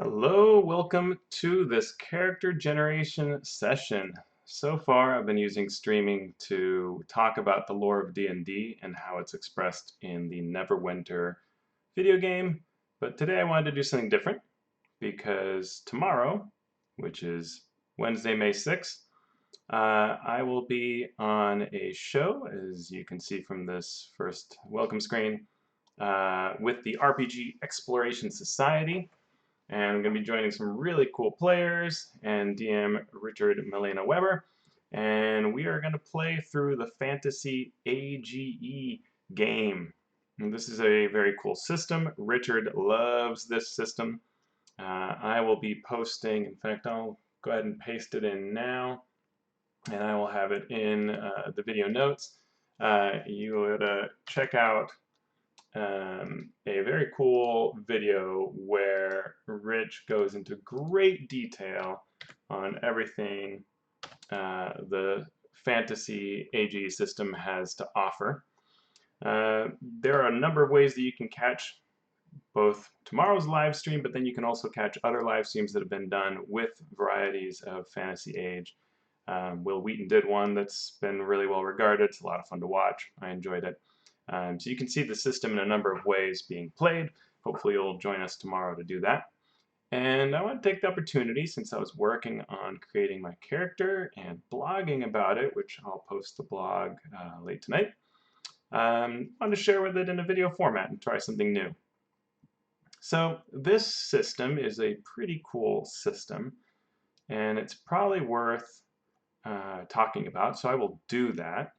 Hello, welcome to this character generation session. So far, I've been using streaming to talk about the lore of D&D and how it's expressed in the Neverwinter video game. But today I wanted to do something different because tomorrow, which is Wednesday, May 6th, I will be on a show, as you can see from this first welcome screen, with the RPG Exploration Society. And I'm going to be joining some really cool players and DM Richard Melena Weber. And we are going to play through the Fantasy AGE game. And this is a very cool system. Richard loves this system. I will be posting, in fact, I'll go ahead and paste it in now. And I will have it in the video notes. You would check out a very cool video where Rich goes into great detail on everything the Fantasy AG system has to offer. There are a number of ways that you can catch both tomorrow's live stream, but then you can also catch other live streams that have been done with varieties of Fantasy Age. Will Wheaton did one that's been really well regarded. It's a lot of fun to watch. I enjoyed it. So you can see the system in a number of ways being played. Hopefully you'll join us tomorrow to do that. And I want to take the opportunity, since I was working on creating my character and blogging about it, which I'll post the blog late tonight, I want to share with it in a video format and try something new. So this system is a pretty cool system, and it's probably worth talking about, so I will do that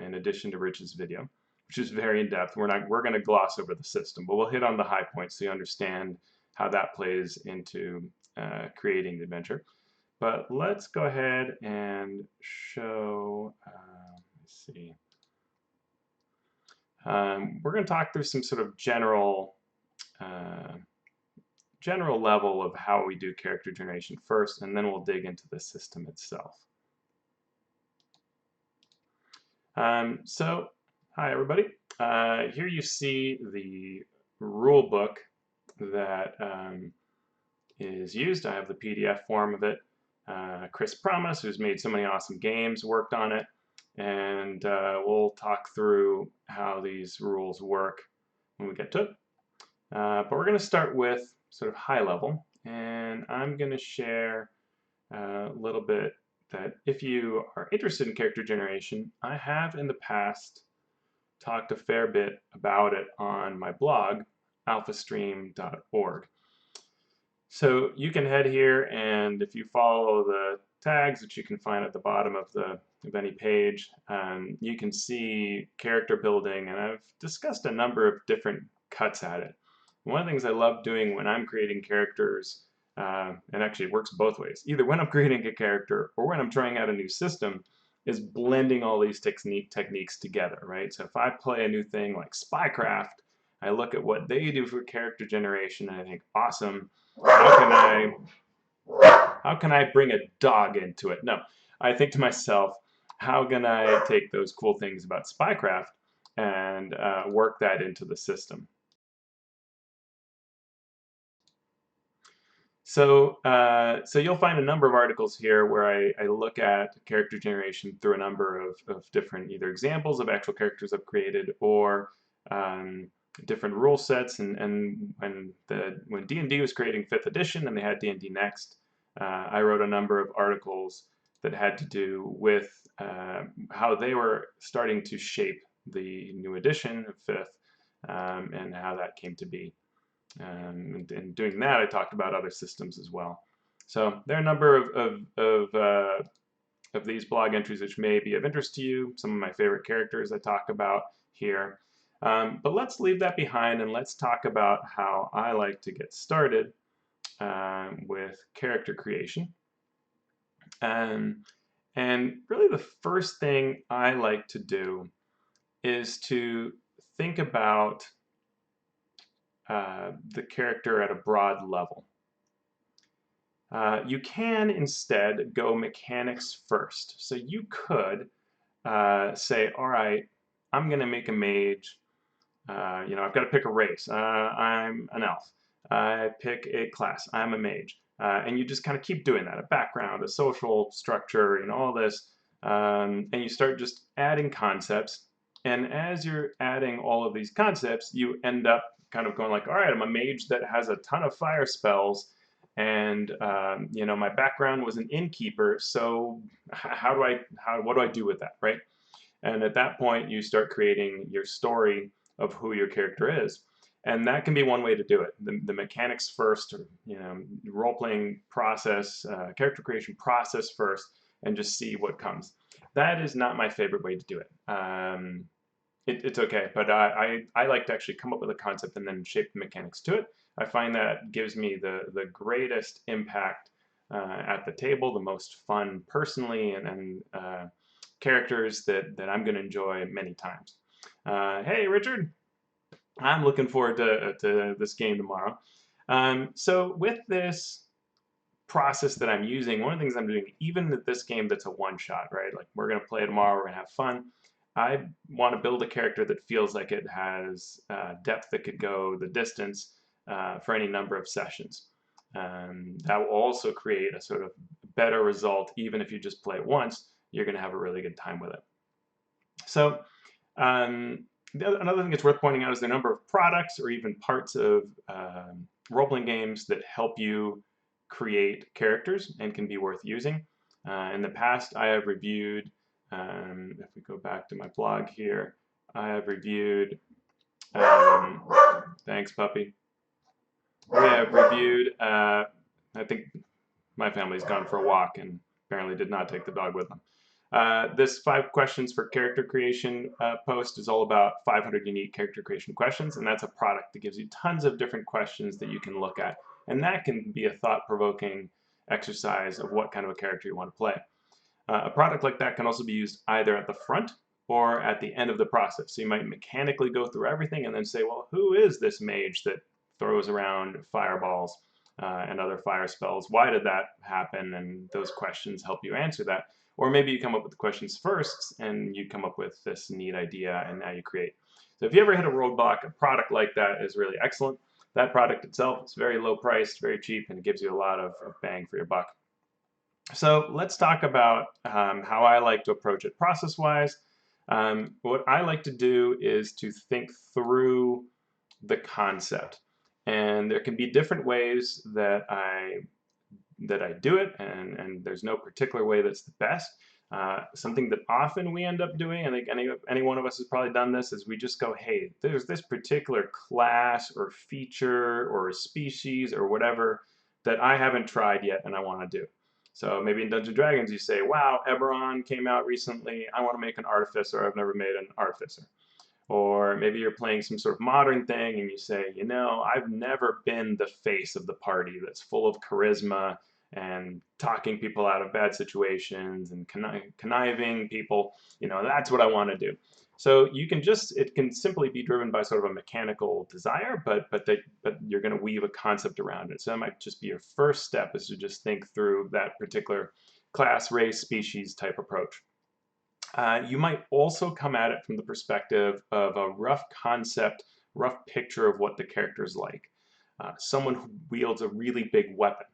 in addition to Rich's video, which is very in-depth. We're going to gloss over the system, but we'll hit on the high points so you understand how that plays into creating the adventure. But let's go ahead and show, let's see. We're going to talk through some sort of general level of how we do character generation first, and then we'll dig into the system itself. So, hi everybody. Here you see the rule book that is used. I have the PDF form of it. Chris Promise, who's made so many awesome games, worked on it, and we'll talk through how these rules work when we get to it. But we're going to start with sort of high level, and I'm going to share a little bit that if you are interested in character generation, I have in the past talked a fair bit about it on my blog, alphastream.org. So you can head here, and if you follow the tags that you can find at the bottom of any page, you can see character building, and I've discussed a number of different cuts at it. One of the things I love doing when I'm creating characters, and actually it works both ways, either when I'm creating a character or when I'm trying out a new system, is blending all these techniques together, right? So if I play a new thing like Spycraft, I look at what they do for character generation and I think, awesome, how can I bring a dog into it? No, I think to myself, how can I take those cool things about Spycraft and work that into the system? So, so you'll find a number of articles here where I look at character generation through a number of different either examples of actual characters I've created or different rule sets. And when D&D was creating 5th edition and they had D&D Next, I wrote a number of articles that had to do with how they were starting to shape the new edition of 5th and how that came to be. And doing that, I talked about other systems as well. So there are a number of these blog entries which may be of interest to you. Some of my favorite characters I talk about here. But let's leave that behind and let's talk about how I like to get started with character creation. And really the first thing I like to do is to think about the character at a broad level. You can instead go mechanics first. So you could say, all right, I'm going to make a mage. I've got to pick a race. I'm an elf. I pick a class. I'm a mage. And you just kind of keep doing that, a background, a social structure, all this. And you start just adding concepts. And as you're adding all of these concepts, you end up kind of going like, all right, I'm a mage that has a ton of fire spells. And my background was an innkeeper. So what do I do with that, right? And at that point, you start creating your story of who your character is. And that can be one way to do it. The mechanics first, or, role-playing process, character creation process first, and just see what comes. That is not my favorite way to do it. It's okay, but I like to actually come up with a concept and then shape the mechanics to it. I find that gives me the greatest impact at the table, the most fun personally, and characters that I'm going to enjoy many times. Hey, Richard, I'm looking forward to this game tomorrow. So with this process that I'm using, one of the things I'm doing, even with this game that's a one-shot, right? Like we're going to play tomorrow, we're going to have fun. I want to build a character that feels like it has depth that could go the distance for any number of sessions. That will also create a sort of better result, even if you just play it once, you're going to have a really good time with it. So another thing that's worth pointing out is the number of products or even parts of role-playing games that help you create characters and can be worth using. In the past, I have reviewed, if we go back to my blog here, I have reviewed, thanks puppy, we have reviewed, I think my family's gone for a walk and apparently did not take the dog with them. This 5 questions for character creation post is all about 500 unique character creation questions, and that's a product that gives you tons of different questions that you can look at, and that can be a thought-provoking exercise of what kind of a character you want to play. A product like that can also be used either at the front or at the end of the process. So you might mechanically go through everything and then say, well, who is this mage that throws around fireballs and other fire spells? Why did that happen? And those questions help you answer that. Or maybe you come up with the questions first and you come up with this neat idea and now you create. So if you ever hit a roadblock, a product like that is really excellent. That product itself is very low priced, very cheap, and it gives you a lot of bang for your buck. So let's talk about how I like to approach it process-wise. What I like to do is to think through the concept. And there can be different ways that I do it, and there's no particular way that's the best. Something that often we end up doing, I think any one of us has probably done this, is we just go, hey, there's this particular class or feature or species or whatever that I haven't tried yet and I want to do. So maybe in Dungeons & Dragons you say, wow, Eberron came out recently, I want to make an artificer, I've never made an artificer. Or maybe you're playing some sort of modern thing and you say, I've never been the face of the party that's full of charisma and talking people out of bad situations and conniving people. That's what I want to do. So it can simply be driven by sort of a mechanical desire, but you're going to weave a concept around it. So that might just be your first step, is to just think through that particular class, race, species type approach. You might also come at it from the perspective of a rough concept, rough picture of what the character is like. Someone who wields a really big weapon.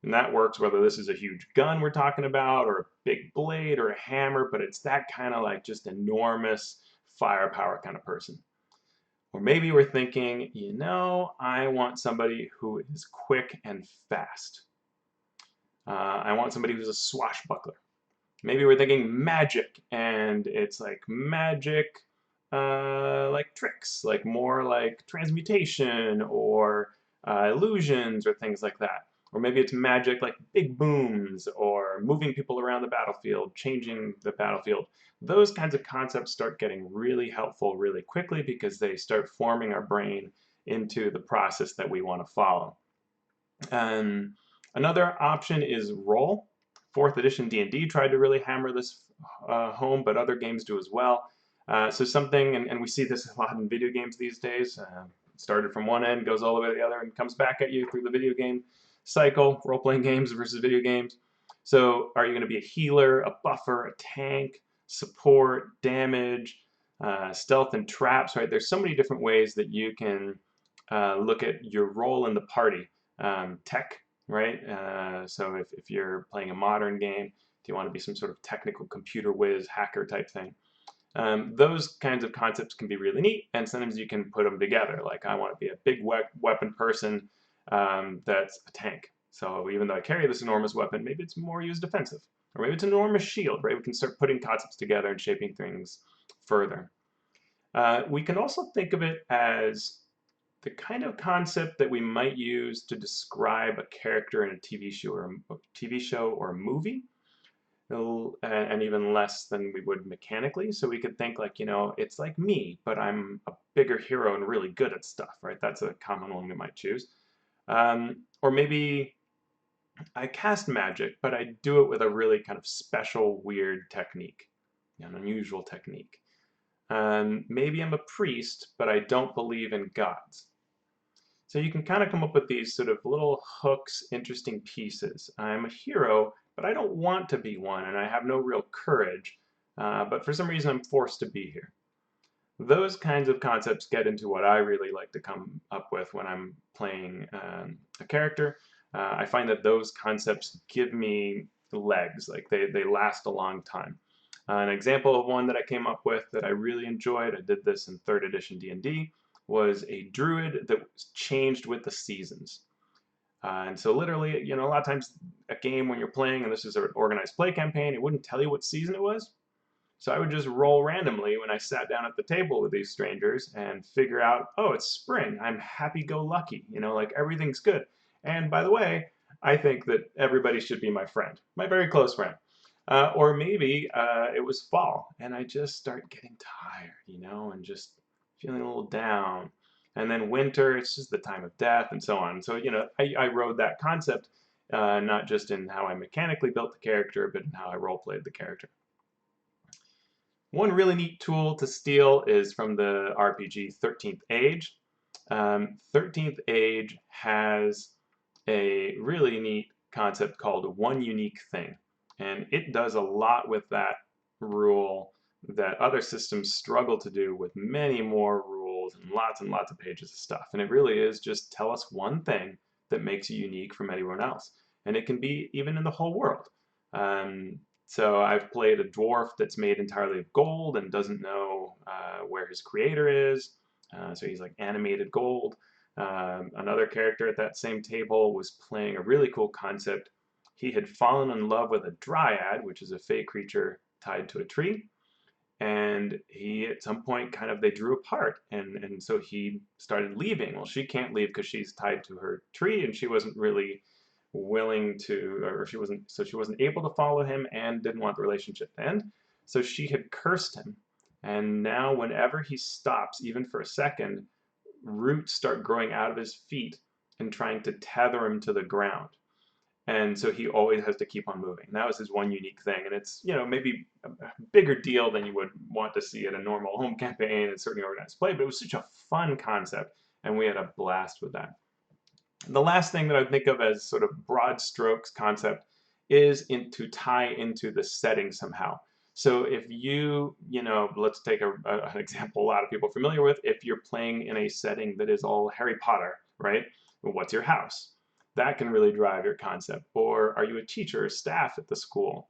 And that works whether this is a huge gun we're talking about, or a big blade, or a hammer, but it's that kind of like just enormous firepower kind of person. Or maybe we're thinking, I want somebody who is quick and fast. I want somebody who's a swashbuckler. Maybe we're thinking magic, and it's like magic, like tricks, like more like transmutation or illusions or things like that. Or maybe it's magic like big booms or moving people around the battlefield, changing the battlefield. Those kinds of concepts start getting really helpful really quickly because they start forming our brain into the process that we want to follow. Another option is role. 4th edition D&D tried to really hammer this home, but other games do as well. So something, and we see this a lot in video games these days, started from one end, goes all the way to the other, and comes back at you through the video game cycle, role-playing games versus video games. So are you going to be a healer, a buffer, a tank, support, damage, stealth and traps, right? There's so many different ways that you can look at your role in the party. Tech, right? So if you're playing a modern game, do you want to be some sort of technical computer whiz hacker type thing? Those kinds of concepts can be really neat, and sometimes you can put them together. Like, I want to be a big weapon person that's a tank. So even though I carry this enormous weapon, maybe it's more used defensive. Or maybe it's an enormous shield, right? We can start putting concepts together and shaping things further. We can also think of it as the kind of concept that we might use to describe a character in a TV show or a movie, and even less than we would mechanically. So we could think like, it's like me, but I'm a bigger hero and really good at stuff, right? That's a common one we might choose. Or maybe I cast magic, but I do it with a really kind of special, weird technique, an unusual technique. Maybe I'm a priest, but I don't believe in gods. So you can kind of come up with these sort of little hooks, interesting pieces. I'm a hero, but I don't want to be one, and I have no real courage, but for some reason I'm forced to be here. Those kinds of concepts get into what I really like to come up with when I'm playing a character. I find that those concepts give me legs, like they last a long time. An example of one that I came up with that I really enjoyed, I did this in 3rd edition D&D, was a druid that was changed with the seasons. And so literally, a lot of times a game when you're playing, and this is an organized play campaign, it wouldn't tell you what season it was. So I would just roll randomly when I sat down at the table with these strangers and figure out, oh, it's spring. I'm happy-go-lucky. Like everything's good. And by the way, I think that everybody should be my friend, my very close friend. Or maybe it was fall and I just start getting tired, and just feeling a little down. And then winter, it's just the time of death and so on. So, I rode that concept not just in how I mechanically built the character, but in how I role-played the character. One really neat tool to steal is from the RPG 13th Age. 13th Age has a really neat concept called one unique thing. And it does a lot with that rule that other systems struggle to do with many more rules and lots of pages of stuff. And it really is just tell us one thing that makes you unique from anyone else. And it can be even in the whole world. So I've played a dwarf that's made entirely of gold and doesn't know where his creator is. So he's like animated gold. Another character at that same table was playing a really cool concept. He had fallen in love with a dryad, which is a fey creature tied to a tree. And he, at some point, they drew apart. And so he started leaving. Well, she can't leave because she's tied to her tree, and she wasn't really willing to, or she wasn't able to follow him and didn't want the relationship to end. So she had cursed him. And now whenever he stops, even for a second, roots start growing out of his feet and trying to tether him to the ground. And so he always has to keep on moving. That was his one unique thing. And it's, maybe a bigger deal than you would want to see at a normal home campaign and certainly organized play, but it was such a fun concept, and we had a blast with that. The last thing that I think of as sort of broad strokes concept is to tie into the setting somehow. So if let's take an example a lot of people are familiar with. If you're playing in a setting that is all Harry Potter, right? What's your house? That can really drive your concept. Or are you a teacher or staff at the school?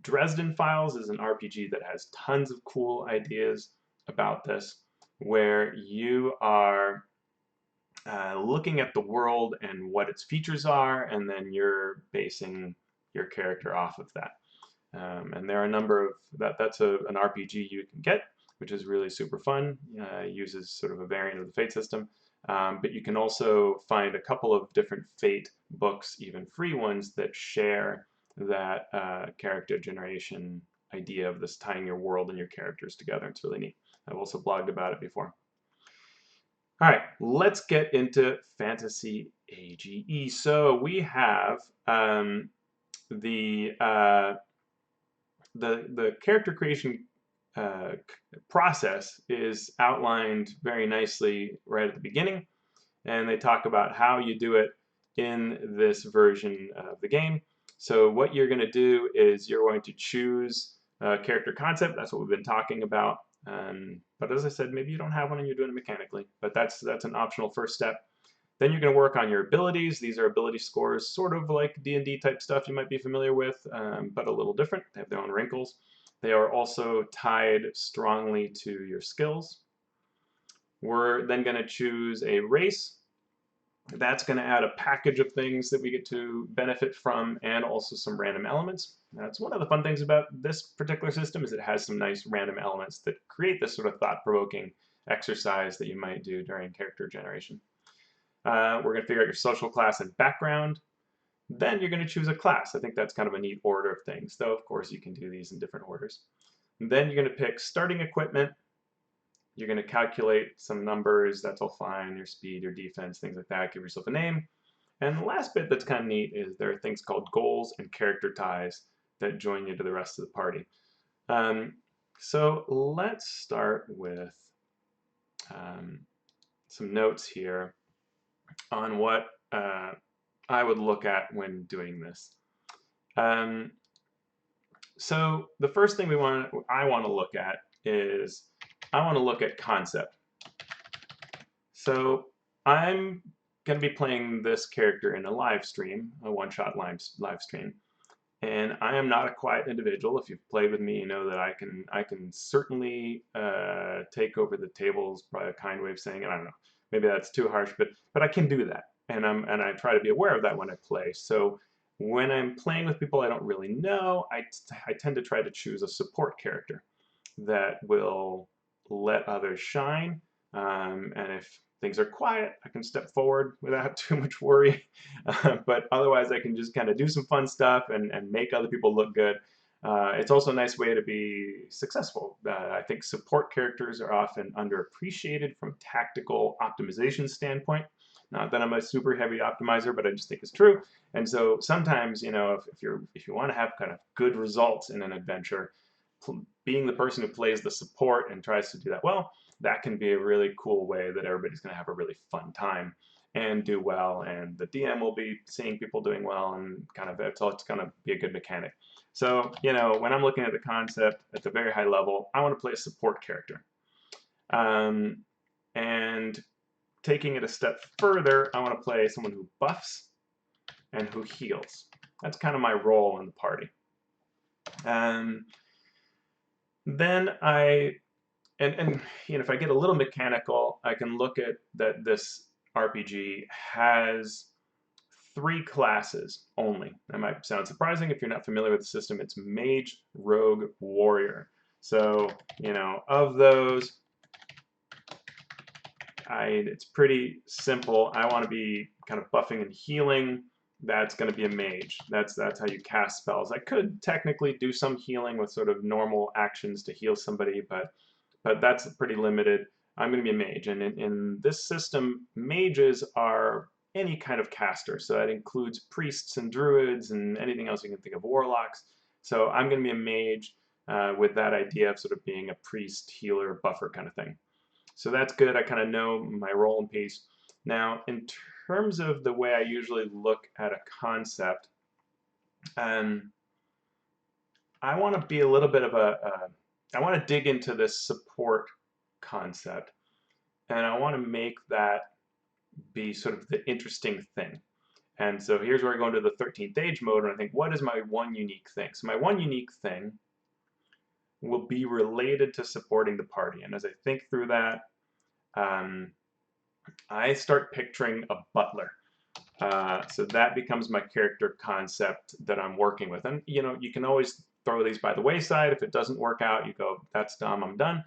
Dresden Files is an RPG that has tons of cool ideas about this, where you are looking at the world and what its features are, and then you're basing your character off of that. And there are a number of, that's an RPG you can get, which is really super fun. Uses sort of a variant of the Fate system. But you can also find a couple of different Fate books, even free ones, that share that character generation idea of this tying your world and your characters together. It's really neat. I've also blogged about it before. All right, let's get into Fantasy AGE. So we have the character creation process is outlined very nicely right at the beginning, and they talk about how you do it in this version of the game. So what you're going to do is you're going to choose a character concept. That's what we've been talking about But as I said, maybe you don't have one and you're doing it mechanically, but that's an optional first step. Then you're going to work on your abilities. These are ability scores, sort of like D&D type stuff you might be familiar with, but a little different. They have their own wrinkles. They are also tied strongly to your skills. We're then going to choose a race. That's going to add a package of things that we get to benefit from, and also some random elements. That's one of the fun things about this particular system, is it has some nice random elements that create this sort of thought-provoking exercise that you might do during character generation. We're going to figure out your social class and background. Then you're going to choose a class. I think that's kind of a neat order of things, though of course you can do these in different orders. And then you're going to pick starting equipment. You're going to calculate some numbers. That's all fine. Your speed, your defense, things like that. Give yourself a name. And the last bit that's kind of neat is there are things called goals and character ties that join you to the rest of the party. So let's start with some notes here on what I would look at when doing this. So the first thing I want to look at is I want to look at concept. So I'm going to be playing this character in a live stream, a one-shot live stream. And I am not a quiet individual. If you've played with me, you know that I can certainly take over the tables. Probably a kind way of saying it. I don't know. Maybe that's too harsh, but I can do that, and I try to be aware of that when I play. So when I'm playing with people I don't really know, I tend to try to choose a support character that will let others shine. And if things are quiet, I can step forward without too much worry. But otherwise, I can just kind of do some fun stuff and make other people look good. It's also a nice way to be successful. I think support characters are often underappreciated from tactical optimization standpoint. Not that I'm a super heavy optimizer, but I just think it's true. And so sometimes, you know, if you want to have kind of good results in an adventure, being the person who plays the support and tries to do that well, that can be a really cool way that everybody's going to have a really fun time and do well, and the DM will be seeing people doing well, and kind of it's going to be a good mechanic. So, you know, when I'm looking at the concept at the very high level, I want to play a support character. And taking it a step further, I want to play someone who buffs and who heals. That's kind of my role in the party. Then and you know, if I get a little mechanical, I can look at that this RPG has 3 classes only. That might sound surprising if you're not familiar with the system. It's Mage, Rogue, Warrior. So, you know, of those, it's pretty simple. I want to be kind of buffing and healing. That's going to be a mage. That's how you cast spells. I could technically do some healing with sort of normal actions to heal somebody, but that's pretty limited. I'm going to be a mage, and in this system, mages are any kind of caster. So that includes priests and druids and anything else you can think of, warlocks. So I'm going to be a mage with that idea of sort of being a priest, healer, buffer kind of thing. So that's good. I kind of know my role and piece. Now, in terms of the way I usually look at a concept, I want to be a little bit of I want to dig into this support concept, and I want to make that be sort of the interesting thing. And so here's where I go into the 13th age mode, and I think, what is my one unique thing? So my one unique thing will be related to supporting the party. And as I think through that, I start picturing a butler. So that becomes my character concept that I'm working with. And you know, you can always throw these by the wayside. If it doesn't work out, you go, that's dumb, I'm done.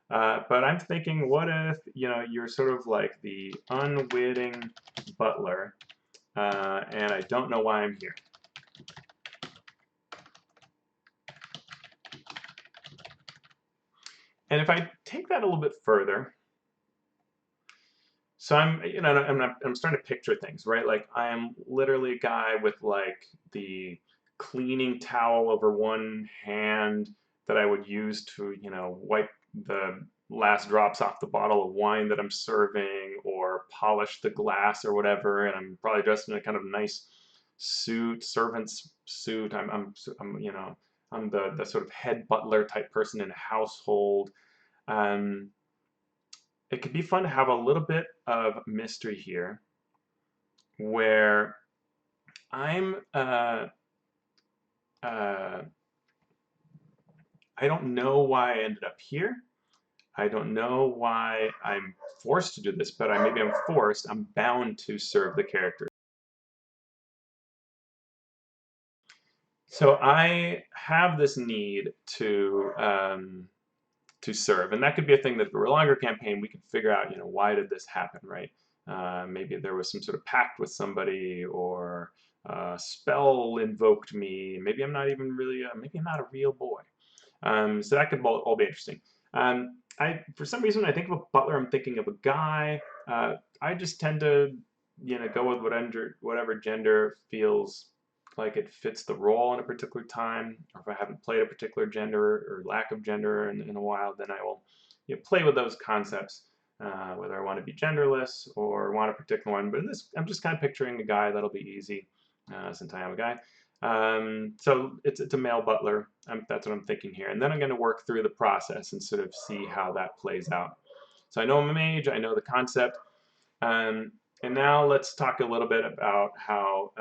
But I'm thinking, what if, you know, you're sort of like the unwitting butler, and I don't know why I'm here. And if I take that a little bit further, so I'm starting to picture things, right? Like I am literally a guy with like the cleaning towel over one hand that I would use to, you know, wipe the last drops off the bottle of wine that I'm serving, or polish the glass or whatever. And I'm probably dressed in a kind of nice suit, servant's suit. I'm you know, I'm the sort of head butler type person in a household. It could be fun to have a little bit of mystery here, where I'm I don't know why I ended up here. I don't know why I'm forced to do this, but maybe I'm forced. I'm bound to serve the character. So I have this need to serve, and that could be a thing that if it were a longer campaign, we could figure out, why did this happen, right? Maybe there was some sort of pact with somebody, or a spell invoked me. Maybe I'm not even really, maybe I'm not a real boy. So that could all be interesting. For some reason, I think of a butler, I'm thinking of a guy. I just tend to, go with whatever gender feels like it fits the role in a particular time. Or if I haven't played a particular gender or lack of gender in a while, then I will play with those concepts. Whether I want to be genderless or want a particular one. But in this, I'm just kind of picturing a guy. That'll be easy, since I am a guy. So it's a male butler. That's what I'm thinking here. And then I'm going to work through the process and sort of see how that plays out. So I know I'm a mage. I know the concept. And now let's talk a little bit about how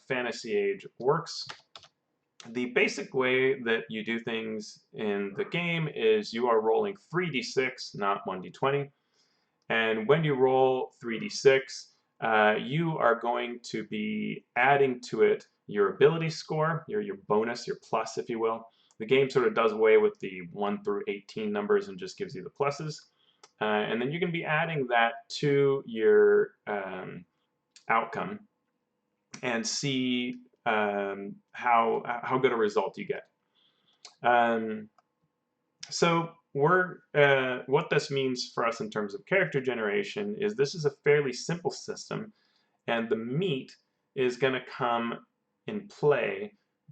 Fantasy Age works. The basic way that you do things in the game is you are rolling 3d6, not 1d20. And when you roll 3d6, you are going to be adding to it your ability score, your bonus, your plus, if you will. The game sort of does away with the 1 through 18 numbers and just gives you the pluses. And then you can be adding that to your outcome and see how good a result you get. So what this means for us in terms of character generation is this is a fairly simple system, and the meat is going to come in play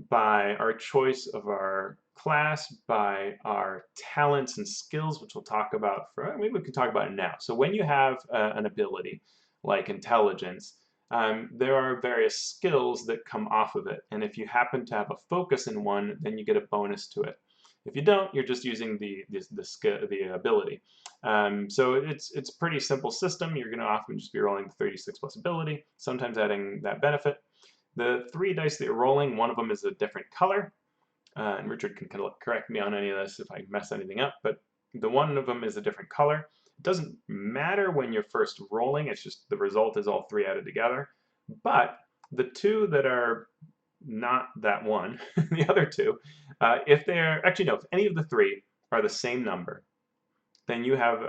by our choice of our class, by our talents and skills, which we'll talk about maybe we can talk about it now. So when you have an ability like intelligence, there are various skills that come off of it, and if you happen to have a focus in one, then you get a bonus to it. If you don't, you're just using the ability. So it's a pretty simple system. You're going to often just be rolling the 36 plus ability, sometimes adding that benefit. The 3 dice that you're rolling, one of them is a different color. And Richard can correct me on any of this if I mess anything up, but the one of them is a different color. It doesn't matter when you're first rolling, it's just the result is all 3 added together. But the 2 that are not that one, the other 2, if they're, actually no, if any of the 3 are the same number, then you have,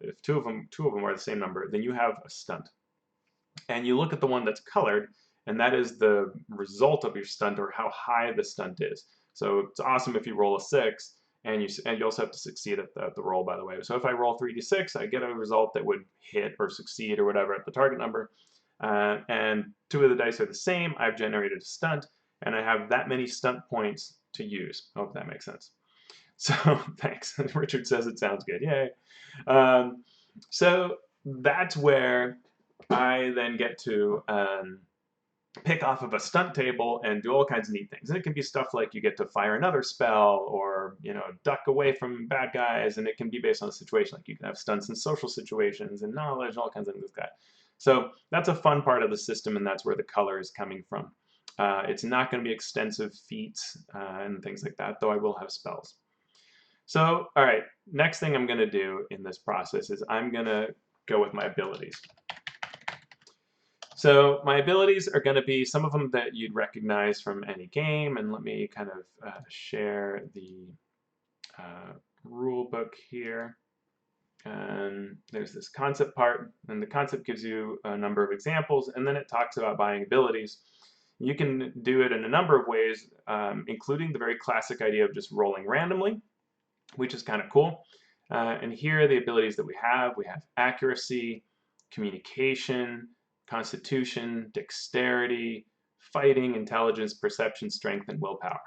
if two of them are the same number, then you have a stunt. And you look at the one that's colored, and that is the result of your stunt, or how high the stunt is. So it's awesome if you roll a 6, and you also have to succeed at the roll, by the way. So if I roll 3d6, I get a result that would hit or succeed or whatever at the target number. And 2 of the dice are the same. I've generated a stunt, and I have that many stunt points to use. Hope that makes sense. So thanks. Richard says it sounds good. Yay. So that's where I then get to pick off of a stunt table and do all kinds of neat things. And it can be stuff like you get to fire another spell, or duck away from bad guys, and it can be based on the situation. Like you can have stunts in social situations and knowledge, and all kinds of things like that. So that's a fun part of the system, and that's where the color is coming from. It's not going to be extensive feats and things like that, though I will have spells. So, all right, next thing I'm going to do in this process is I'm going to go with my abilities. So my abilities are going to be some of them that you'd recognize from any game, and let me kind of share the rule book here. And there's this concept part, and the concept gives you a number of examples, and then it talks about buying abilities. You can do it in a number of ways, including the very classic idea of just rolling randomly, which is kind of cool. And here are the abilities that we have. We have accuracy, communication, constitution, dexterity, fighting, intelligence, perception, strength, and willpower.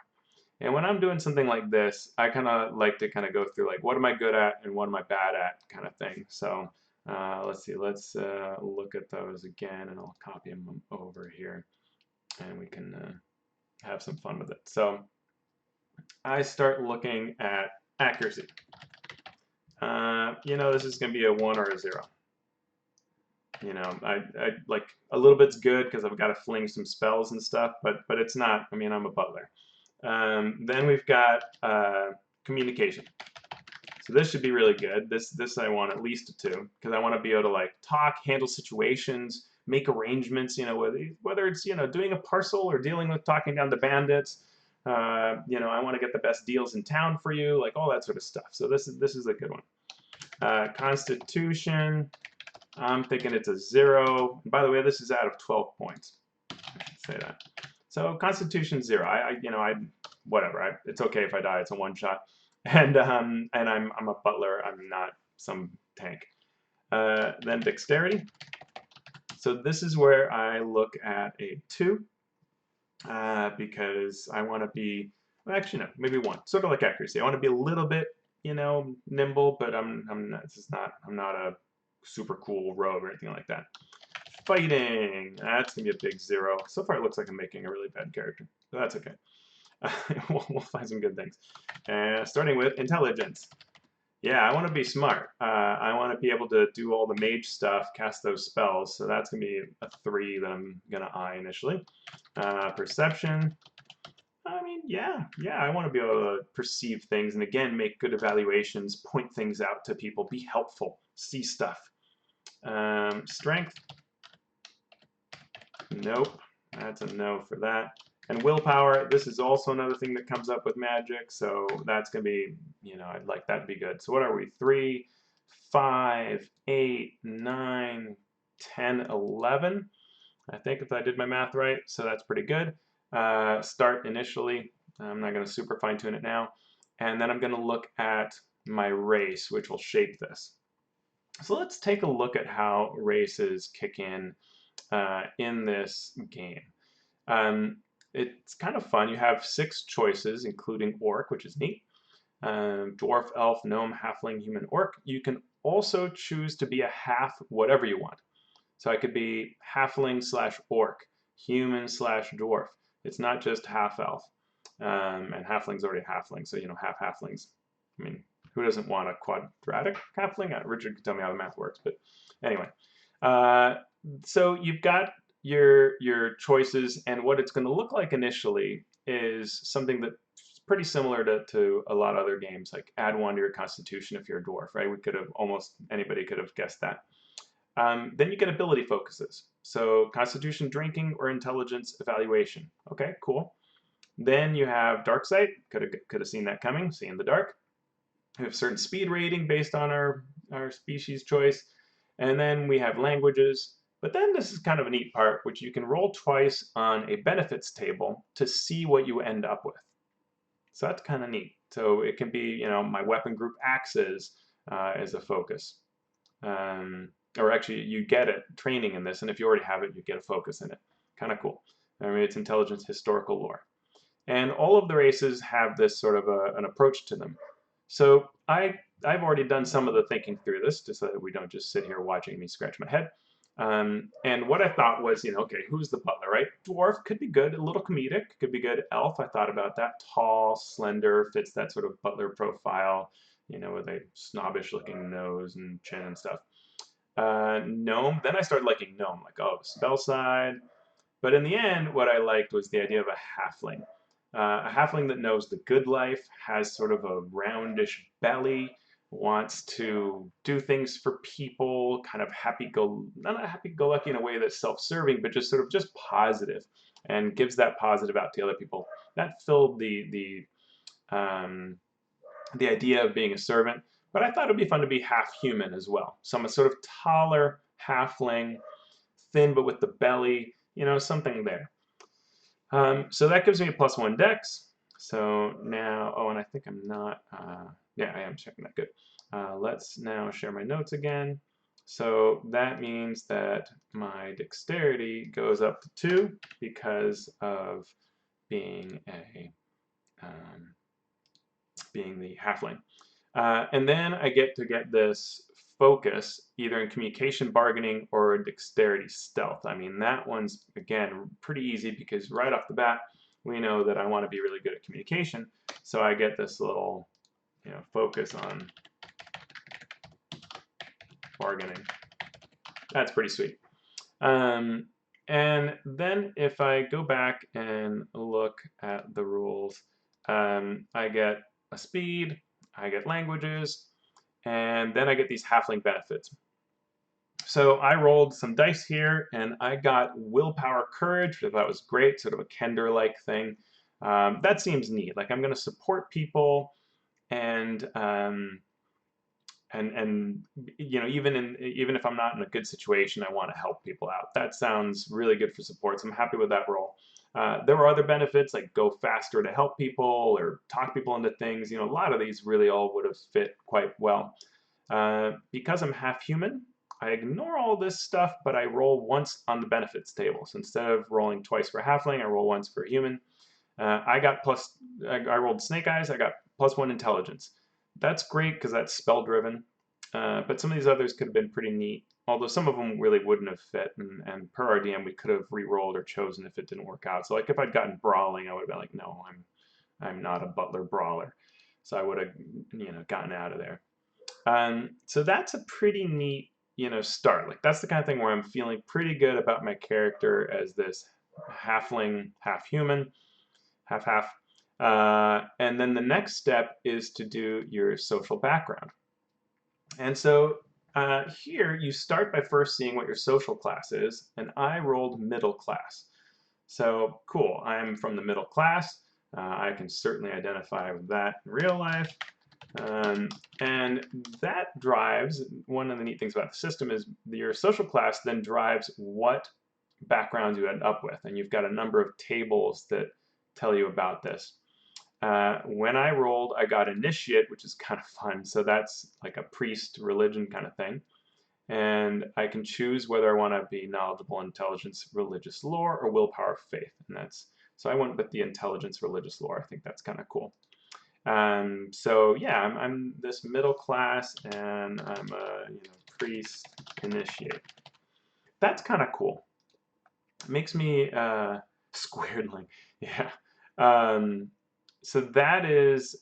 And when I'm doing something like this, I kind of like to kind of go through like, what am I good at and what am I bad at kind of thing. So let's see, let's look at those again, and I'll copy them over here, and we can have some fun with it. So I start looking at accuracy. You know, this is going to be a 1 or a 0. You know, I like a little bit's good because I've got to fling some spells and stuff, but it's not. I mean, I'm a butler. Then we've got communication. So this should be really good. This I want at least a 2 because I want to be able to like talk, handle situations, make arrangements. You know, whether it's doing a parcel or dealing with talking down the bandits. You know, I want to get the best deals in town for you, like all that sort of stuff. So this is a good one. Constitution. I'm thinking it's a 0. By the way, this is out of 12 points. I should say that. So Constitution 0. Whatever. It's okay if I die. It's a one-shot. And I'm a butler. I'm not some tank. Then Dexterity. So this is where I look at a 2 because I want to be. Well, actually, no, maybe 1. Sort of like accuracy. I want to be a little bit, nimble, but I'm not. I'm not a super cool rogue or anything like that. Fighting. That's gonna be a big 0. So far, it looks like I'm making a really bad character, but that's okay. We'll find some good things. Starting with intelligence. Yeah, I want to be smart. I want to be able to do all the mage stuff, cast those spells. So that's going to be a 3 that I'm going to eye initially. Perception. I mean, yeah, I want to be able to perceive things and, again, make good evaluations, point things out to people, be helpful, see stuff. Strength. Nope. That's a no for that. And willpower, this is also another thing that comes up with magic, so that's going to be, I'd like that to be good. So what are we? 3, 5, 8, 9, 10, 11. I think if I did my math right, so that's pretty good. Start initially. I'm not going to super fine-tune it now. And then I'm going to look at my race, which will shape this. So let's take a look at how races kick in this game. It's kind of fun. You have 6 choices, including orc, which is neat. Dwarf, elf, gnome, halfling, human, orc. You can also choose to be a half whatever you want. So I could be halfling / orc, human / dwarf. It's not just half elf. And halfling's already halfling, so half halflings. I mean, who doesn't want a quadratic halfling? Richard can tell me how the math works, but anyway. So you've got your choices, and what it's going to look like initially is something that's pretty similar to a lot of other games, like add 1 to your constitution if you're a dwarf, right? Almost anybody could have guessed that. Then you get ability focuses. So constitution, drinking, or intelligence evaluation. Okay, cool. Then you have dark sight. Could have seen that coming, see in the dark. We have certain speed rating based on our species choice. And then we have languages. But then this is kind of a neat part, which you can roll twice on a benefits table to see what you end up with. So that's kind of neat. So it can be, my weapon group axes as a focus. Or actually, you get it training in this, and if you already have it, you get a focus in it. Kind of cool. I mean, it's intelligence, historical lore. And all of the races have this sort of an approach to them. So I've already done some of the thinking through this, just so that we don't just sit here watching me scratch my head. And what I thought was, okay, who's the butler, right? Dwarf could be good, a little comedic, could be good. Elf, I thought about that. Tall, slender, fits that sort of butler profile, with a snobbish-looking nose and chin and stuff. Gnome, then I started liking gnome, like, oh, spell side. But in the end, what I liked was the idea of a halfling. A halfling that knows the good life, has sort of a roundish belly, wants to do things for people, kind of not happy-go-lucky in a way that's self-serving, but just sort of just positive, and gives that positive out to other people. That filled the idea of being a servant, but I thought it would be fun to be half human as well. So I'm a sort of taller halfling, thin but with the belly, something there. So that gives me a +1 dex. So now, and I think I'm not, yeah, I am checking that, good. Let's now share my notes again. So that means that my dexterity goes up to 2 because of being the halfling. And then I get to get this focus either in communication, bargaining, or dexterity stealth. I mean, that one's, again, pretty easy because right off the bat, we know that I want to be really good at communication. So I get this little, focus on bargaining. That's pretty sweet. And then if I go back and look at the rules, I get a speed, I get languages, and then I get these halfling benefits. So I rolled some dice here, and I got willpower courage, which I thought was great, sort of a Kender-like thing. That seems neat. Like I'm going to support people, and you know, even if I'm not in a good situation, I want to help people out. That sounds really good for support, so I'm happy with that roll. There were other benefits like go faster to help people or talk people into things. You know, a lot of these really all would have fit quite well. Because I'm half human, I ignore all this stuff, but I roll once on the benefits table. So instead of rolling twice for halfling, I roll once for human. I rolled snake eyes, I got +1 intelligence. That's great because that's spell driven, but some of these others could have been pretty neat, although some of them really wouldn't have fit, and per our DM we could have re-rolled or chosen if it didn't work out. So like if I'd gotten brawling, I would have been like, no, I'm not a butler brawler. So I would have, you know, gotten out of there. So that's a pretty neat, you know, start. Like that's the kind of thing where I'm feeling pretty good about my character as this halfling, half human, half. And then the next step is to do your social background. And so here you start by first seeing what your social class is, and I rolled middle class. So cool, I'm from the middle class. I can certainly identify with that in real life. And that drives, one of the neat things about the system is your social class then drives what backgrounds you end up with. And you've got a number of tables that tell you about this. When I rolled, I got initiate, which is kind of fun. So that's like a priest religion kind of thing. And I can choose whether I want to be knowledgeable, intelligence, religious lore, or willpower, faith. And that's, so I went with the intelligence, religious lore. I think that's kind of cool. So yeah, I'm this middle class, and I'm a priest initiate. That's kind of cool. It makes me squaredling, yeah. So that is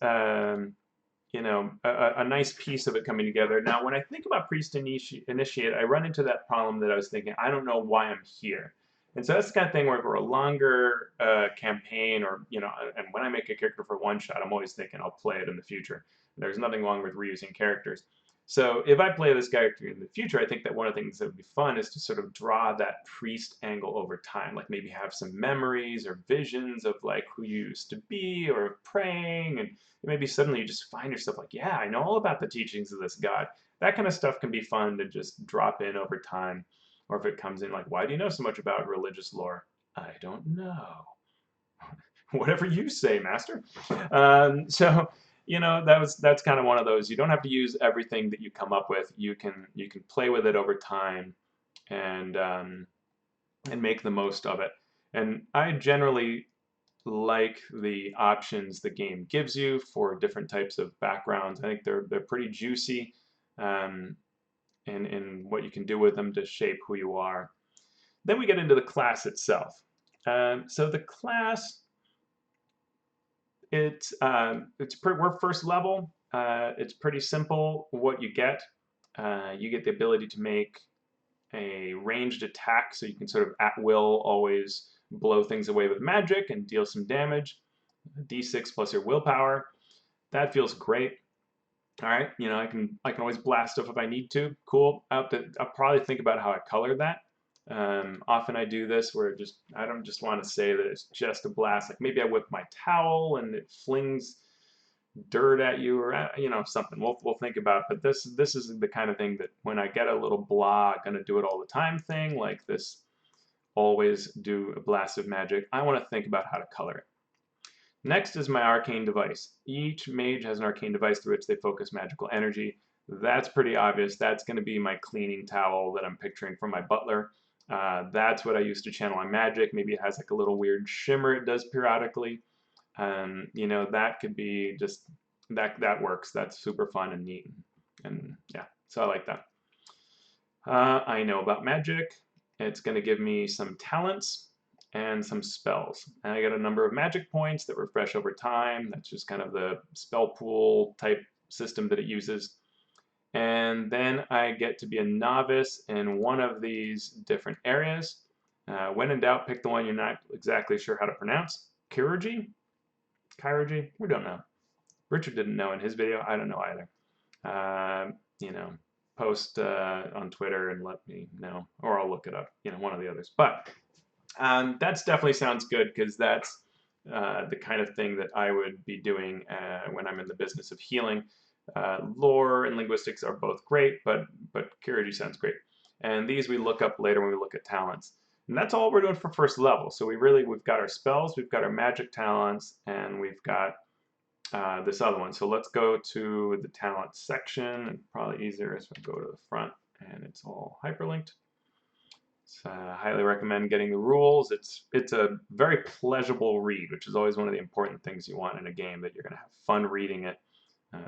you know, a nice piece of it coming together. Now, when I think about priest initiate, I run into that problem that I was thinking, I don't know why I'm here. And so that's the kind of thing where for a longer campaign, or, you know, and when I make a character for one shot, I'm always thinking I'll play it in the future. There's nothing wrong with reusing characters. So if I play this character in the future, I think that one of the things that would be fun is to sort of draw that priest angle over time, like maybe have some memories or visions of like who you used to be or praying, and maybe suddenly you just find yourself like, yeah, I know all about the teachings of this god. That kind of stuff can be fun to just drop in over time. Or if it comes in like, why do you know so much about religious lore? I don't know. Whatever you say, master. So you know, that's kind of one of those. You don't have to use everything that you come up with. You can play with it over time, and make the most of it. And I generally like the options the game gives you for different types of backgrounds. I think they're pretty juicy in what you can do with them to shape who you are. Then we get into the class itself. So the class, we're first level. It's pretty simple what you get. You get the ability to make a ranged attack, so you can sort of at will always blow things away with magic and deal some damage. D6 plus your willpower. That feels great. All right, you know, I can always blast stuff if I need to. Cool. I'll probably think about how I color that. Often I do this where I don't just want to say that it's just a blast. Like maybe I whip my towel and it flings dirt at you, or you know, something. We'll think about it. But this is the kind of thing that when I get a little blah, gonna do it all the time thing like this, always do a blast of magic, I want to think about how to color it. Next is my arcane device. Each mage has an arcane device through which they focus magical energy. That's pretty obvious. That's going to be my cleaning towel that I'm picturing from my butler. That's what I use to channel my magic. Maybe it has like a little weird shimmer it does periodically. You know, that could be just, that works. That's super fun and neat. And yeah, so I like that. I know about magic. It's going to give me some talents and some spells. And I get a number of magic points that refresh over time. That's just kind of the spell pool type system that it uses. And then I get to be a novice in one of these different areas. When in doubt, pick the one you're not exactly sure how to pronounce. Chirurgy? Chirurgy? We don't know. Richard didn't know in his video. I don't know either. You know, post on Twitter and let me know, or I'll look it up. You know, one of the others. But that's definitely sounds good because that's the kind of thing that I would be doing when I'm in the business of healing. Lore and linguistics are both great, but chirurgy sounds great. And these we look up later when we look at talents. And that's all we're doing for first level. So we've got our spells, we've got our magic talents, and we've got this other one. So let's go to the talent section, and probably easier is to go to the front, and it's all hyperlinked. So I highly recommend getting the rules. It's a very pleasurable read, which is always one of the important things you want in a game, that you're going to have fun reading it.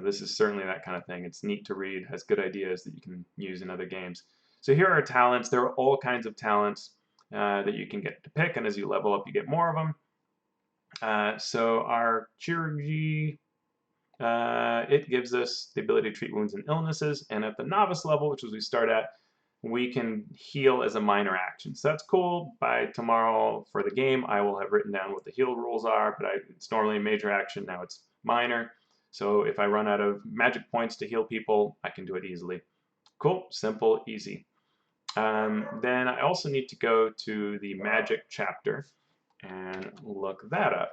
This is certainly that kind of thing. It's neat to read, has good ideas that you can use in other games. So here are talents. There are all kinds of talents that you can get to pick, and as you level up, you get more of them. So our chirurgy, it gives us the ability to treat wounds and illnesses, and at the novice level, which is we start at, we can heal as a minor action. So that's cool. By tomorrow for the game, I will have written down what the heal rules are, but it's normally a major action. Now it's minor. So if I run out of magic points to heal people, I can do it easily. Cool, simple, easy. Then I also need to go to the magic chapter and look that up.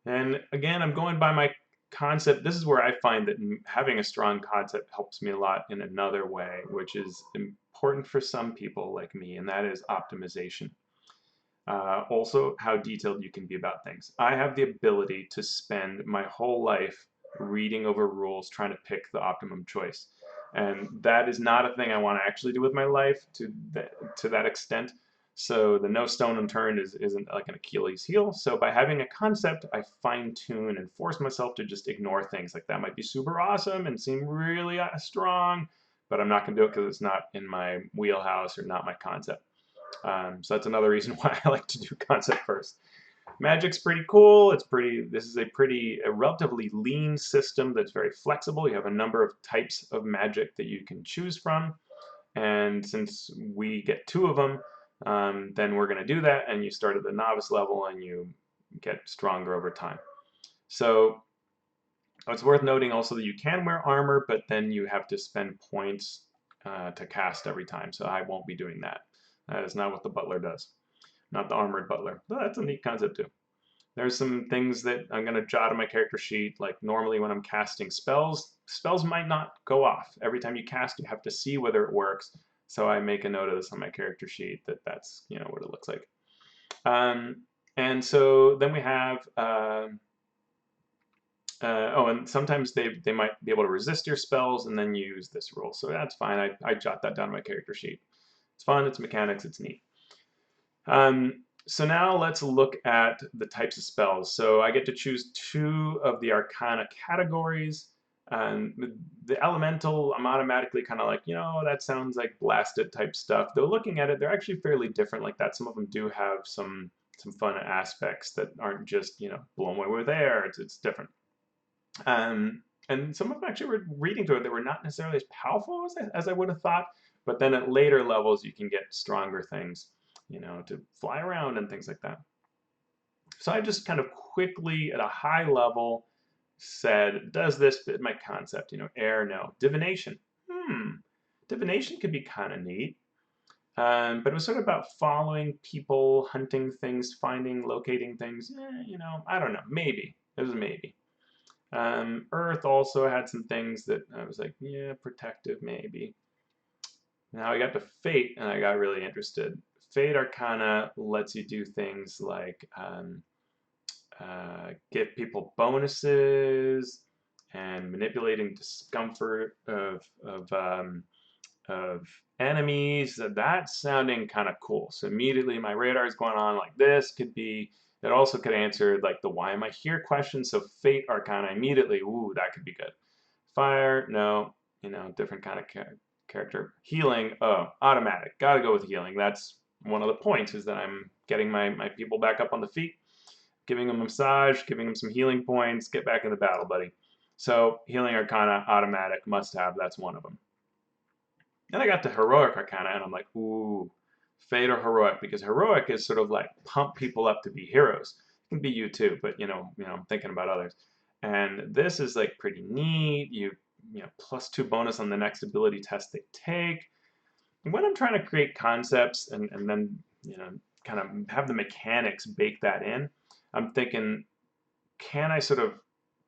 And again, I'm going by my concept. This is where I find that having a strong concept helps me a lot in another way, which is important for some people like me, and that is optimization. Also, how detailed you can be about things. I have the ability to spend my whole life reading over rules, trying to pick the optimum choice. And that is not a thing I want to actually do with my life to that extent. So the no stone unturned isn't like an Achilles heel. So by having a concept, I fine tune and force myself to just ignore things. Like that might be super awesome and seem really strong, but I'm not going to do it because it's not in my wheelhouse or not my concept. So that's another reason why I like to do concept first. Magic's pretty cool. This is a relatively lean system that's very flexible. You have a number of types of magic that you can choose from. And since we get 2 of them, then we're going to do that. And you start at the novice level and you get stronger over time. So it's worth noting also that you can wear armor, but then you have to spend points to cast every time. So I won't be doing that. That is not what the butler does. Not the armored butler. But that's a neat concept too. There's some things that I'm going to jot on my character sheet, like normally when I'm casting spells might not go off. Every time you cast, you have to see whether it works. So I make a note of this on my character sheet that's what it looks like. And so then we have, and sometimes they might be able to resist your spells and then use this rule. So that's fine. I jot that down on my character sheet. It's fun, it's mechanics, it's neat. So now let's look at the types of spells. So I get to choose 2 of the Arcana categories. The Elemental, I'm automatically kind of like, that sounds like blasted type stuff. Though looking at it, they're actually fairly different like that. Some of them do have some fun aspects that aren't just, blown away with air. It's different. And some of them actually were reading through it. They were not necessarily as powerful as I would have thought. But then at later levels, you can get stronger things, to fly around and things like that. So I just kind of quickly, at a high level, said, does this fit my concept? Air, no. Divination. Divination could be kind of neat. But it was sort of about following people, hunting things, finding, locating things. I don't know. Maybe. It was a maybe. Earth also had some things that I was like, yeah, protective, maybe. Now I got to Fate, and I got really interested. Fate Arcana lets you do things like give people bonuses and manipulating discomfort of enemies. That's sounding kind of cool. So immediately my radar is going on like this. It also could answer like the why am I here question. So Fate Arcana immediately, ooh, that could be good. Fire, no, different kind of character. Healing, oh, automatic. Gotta go with healing. That's one of the points, is that I'm getting my people back up on the feet, giving them a massage, giving them some healing points, get back in the battle, buddy. So Healing Arcana, automatic, must have, that's one of them. Then I got to Heroic Arcana, and I'm like, ooh, Fate or Heroic, because Heroic is sort of like pump people up to be heroes. It can be you too, but I'm thinking about others. And this is like pretty neat. You know, +2 bonus on the next ability test they take. And when I'm trying to create concepts and then, kind of have the mechanics bake that in, I'm thinking, can I sort of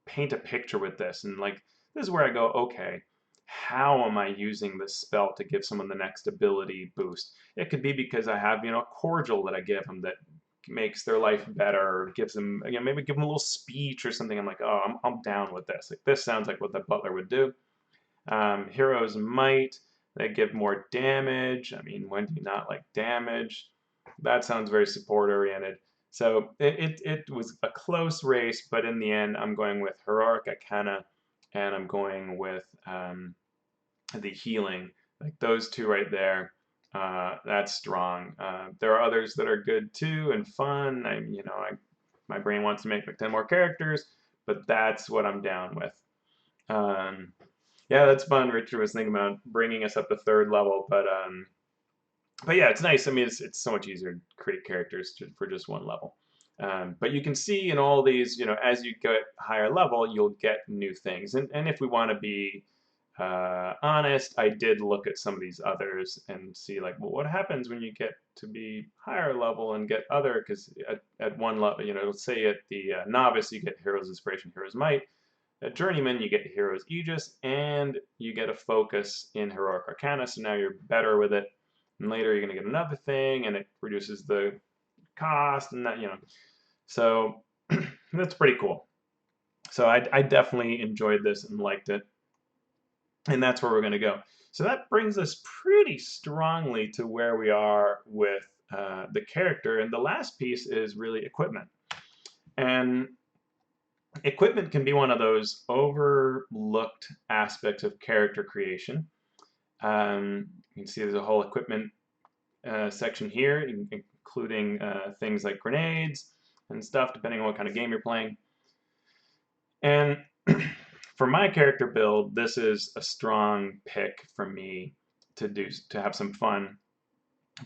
paint a picture with this? And like, this is where I go, okay, how am I using this spell to give someone the next ability boost? It could be because I have, a cordial that I give them that makes their life better, or gives them, maybe give them a little speech or something. I'm like, oh, I'm down with this. Like, this sounds like what the butler would do. Heroes Might, they give more damage. I mean, when do you not like damage? That sounds very support oriented. So it was a close race, but in the end, I'm going with Heroic Arcana, and I'm going with the Healing. Like those two right there, that's strong. There are others that are good too and fun. My brain wants to make like 10 more characters, but that's what I'm down with. Um, yeah, that's fun. Richard was thinking about bringing us up to 3rd level, but yeah, it's nice. I mean, it's so much easier to create characters for just one level. But you can see in all these, as you get higher level, you'll get new things. And if we want to be honest, I did look at some of these others and see like, well, what happens when you get to be higher level and get other? Because at one level, let's say at the novice, you get Hero's Inspiration, Hero's Might. At Journeyman, you get Hero's Aegis, and you get a focus in Heroic Arcana, so now you're better with it. And later you're going to get another thing, and it reduces the cost, and that, So that's pretty cool. So I definitely enjoyed this and liked it, and that's where we're going to go. So that brings us pretty strongly to where we are with the character, and the last piece is really equipment. And equipment can be one of those overlooked aspects of character creation. You can see there's a whole equipment section here, including things like grenades and stuff, depending on what kind of game you're playing. And for my character build, this is a strong pick for me to have some fun,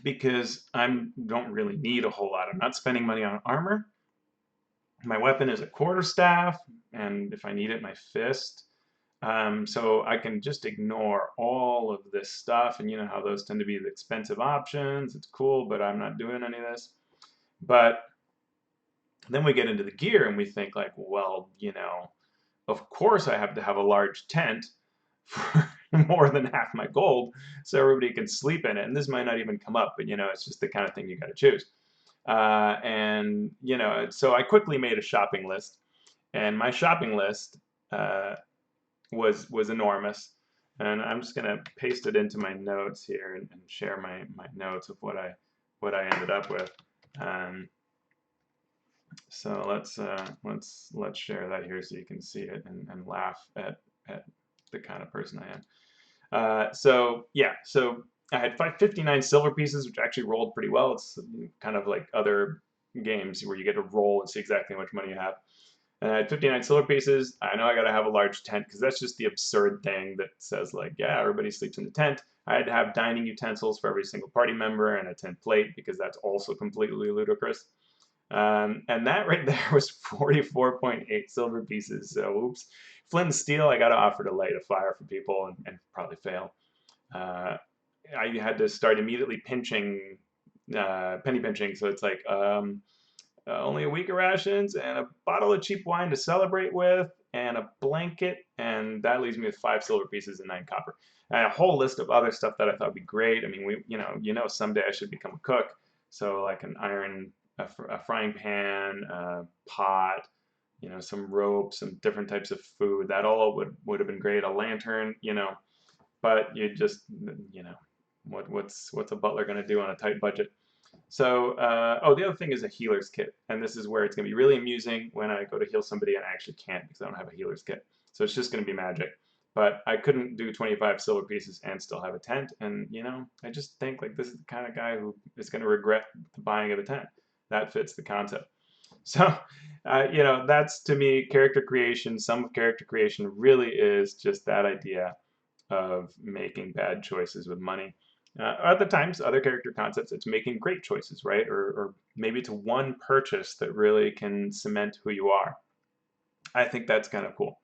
because I don't really need a whole lot. I'm not spending money on armor. My weapon is a quarterstaff, and if I need it, my fist. So I can just ignore all of this stuff, and you know how those tend to be the expensive options. It's cool, but I'm not doing any of this. But then we get into the gear and we think like, well, of course I have to have a large tent for more than half my gold so everybody can sleep in it. And this might not even come up, but it's just the kind of thing you got to choose. So I quickly made a shopping list, and my shopping list was enormous. And I'm just gonna paste it into my notes here and share my notes of what I ended up with. So let's share that here so you can see it and laugh at the kind of person I am. So I had 59 silver pieces, which actually rolled pretty well. It's kind of like other games where you get to roll and see exactly how much money you have. And I had 59 silver pieces. I know I got to have a large tent because that's just the absurd thing that says like, yeah, everybody sleeps in the tent. I had to have dining utensils for every single party member and a tent plate because that's also completely ludicrous. And that right there was 44.8 silver pieces. So oops. Flint and steel, I got to offer to light a fire for people and probably fail. I had to start immediately pinching, penny pinching. So it's like, only a week of rations and a bottle of cheap wine to celebrate with and a blanket, and that leaves me with 5 silver pieces and 9 copper. And a whole list of other stuff that I thought would be great. I mean, someday I should become a cook, so like an iron, a frying pan, a pot, some rope, some different types of food. That all would have been great. A lantern, but you just, what's a butler going to do on a tight budget? So, the other thing is a healer's kit, and this is where it's going to be really amusing when I go to heal somebody and I actually can't because I don't have a healer's kit. So it's just going to be magic. But I couldn't do 25 silver pieces and still have a tent, and I just think like this is the kind of guy who is going to regret the buying of a tent. That fits the concept. So, that's to me character creation. Some of character creation really is just that idea of making bad choices with money. Other times, other character concepts, it's making great choices, right? Or maybe it's one purchase that really can cement who you are. I think that's kind of cool.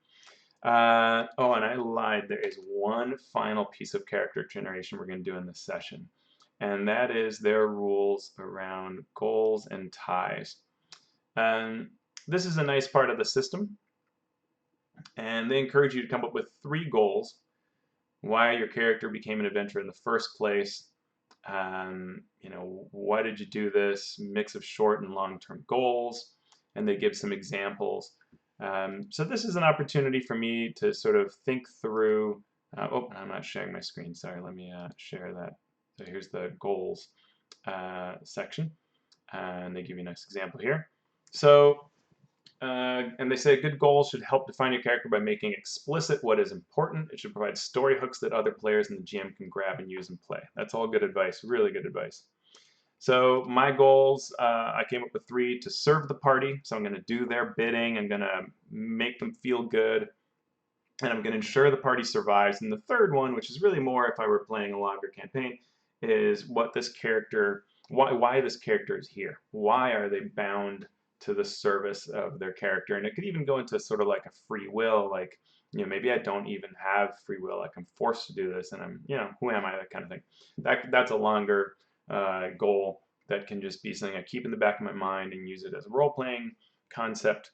Oh, and I lied. There is one final piece of character generation we're going to do in this session, and that is their rules around goals and ties. Um, this is a nice part of the system, and they encourage you to come up with 3 goals: why your character became an adventurer in the first place, why did you do this, mix of short and long-term goals, and they give some examples. So this is an opportunity for me to sort of think through. Oh, I'm not sharing my screen. Sorry, let me share that. So here's the goals section, and they give you a nice example here. So and they say good goals should help define your character by making explicit what is important. It should provide story hooks that other players and the GM can grab and use and play. That's all good advice, really good advice. So my goals, I came up with 3 to serve the party. So I'm going to do their bidding. I'm going to make them feel good. And I'm going to ensure the party survives. And the third one, which is really more if I were playing a longer campaign, is what this character, why this character is here. Why are they bound to the service of their character? And it could even go into sort of like a free will, like, maybe I don't even have free will, like I'm forced to do this, and I'm, who am I, that kind of thing. That's a longer goal that can just be something I keep in the back of my mind and use it as a role-playing concept.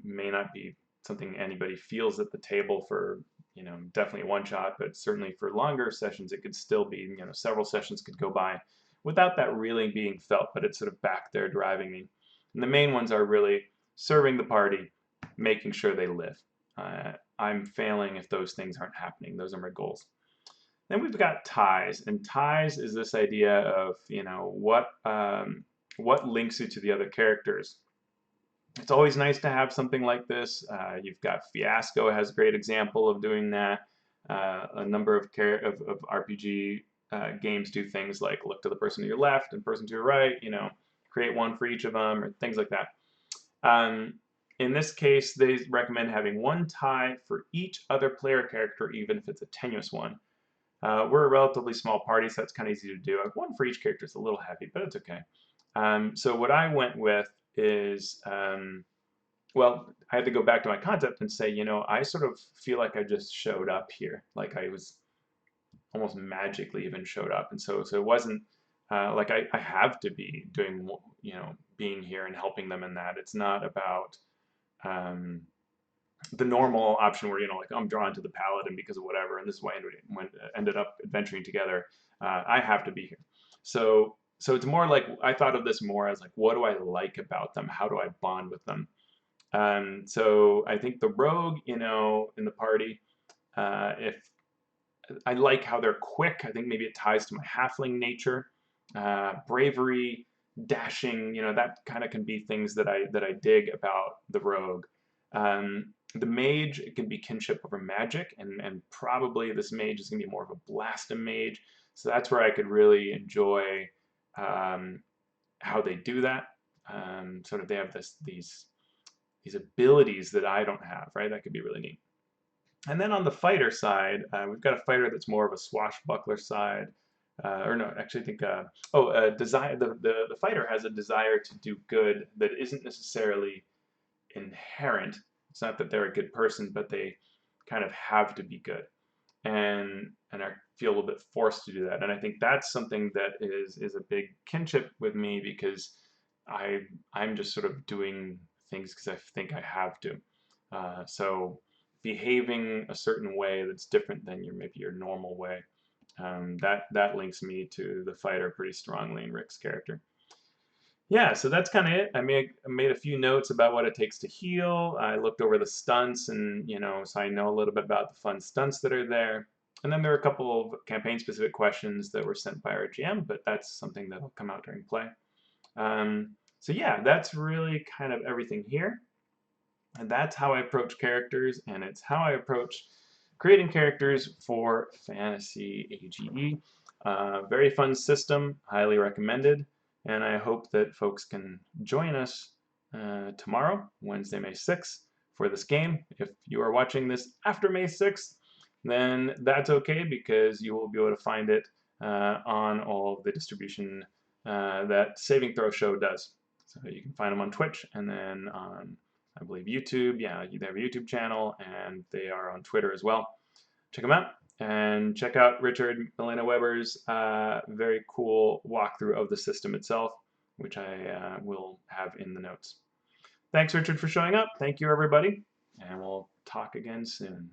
May not be something anybody feels at the table for, definitely one shot, but certainly for longer sessions, it could still be, several sessions could go by without that really being felt, but it's sort of back there driving me. And the main ones are really serving the party, making sure they live. I'm failing if those things aren't happening. Those are my goals. Then we've got ties, and ties is this idea of, what links you to the other characters. It's always nice to have something like this. You've got Fiasco has a great example of doing that. A number of RPG games do things like look to the person to your left and person to your right, create one for each of them, or things like that. In this case, they recommend having one tie for each other player character, even if it's a tenuous one. We're a relatively small party, so that's kind of easy to do. One for each character is a little heavy, but it's okay. So what I went with is, well, I had to go back to my concept and say, I sort of feel like I just showed up here, like I was almost magically even showed up, and so it wasn't like I have to be doing, being here and helping them in that. It's not about the normal option where, like I'm drawn to the paladin because of whatever, and this is why I ended up adventuring together. I have to be here. So it's more like I thought of this more as like, what do I like about them? How do I bond with them? So I think the rogue, in the party, if I like how they're quick, I think maybe it ties to my halfling nature. Bravery, dashing, that kind of can be things that I dig about the rogue. The mage, it can be kinship over magic, and probably this mage is going to be more of a blast mage. So that's where I could really enjoy how they do that. Sort of they have these abilities that I don't have, right? That could be really neat. And then on the fighter side, we've got a fighter that's more of a swashbuckler side. Or no, actually I think, desire. The fighter has a desire to do good that isn't necessarily inherent. It's not that they're a good person, but they kind of have to be good, and I feel a little bit forced to do that. And I think that's something that is a big kinship with me, because I'm just sort of doing things because I think I have to. So behaving a certain way that's different than maybe your normal way, that links me to the fighter pretty strongly in Rick's character. Yeah, so that's kind of it. I made a few notes about what it takes to heal. I looked over the stunts, and so I know a little bit about the fun stunts that are there. And then there are a couple of campaign-specific questions that were sent by our GM, but that's something that'll come out during play. So yeah, that's really kind of everything here. And that's how I approach characters, and it's how I approach creating characters for Fantasy AGE. Very fun system, highly recommended, and I hope that folks can join us tomorrow, Wednesday, May 6th, for this game. If you are watching this after May 6th, then that's okay because you will be able to find it on all of the distribution that Saving Throw Show does. So you can find them on Twitch and then on, I believe, YouTube. Yeah, they have a YouTube channel and they are on Twitter as well. Check them out. And check out Richard Milena Weber's very cool walkthrough of the system itself, which I will have in the notes. Thanks, Richard, for showing up. Thank you, everybody. And we'll talk again soon.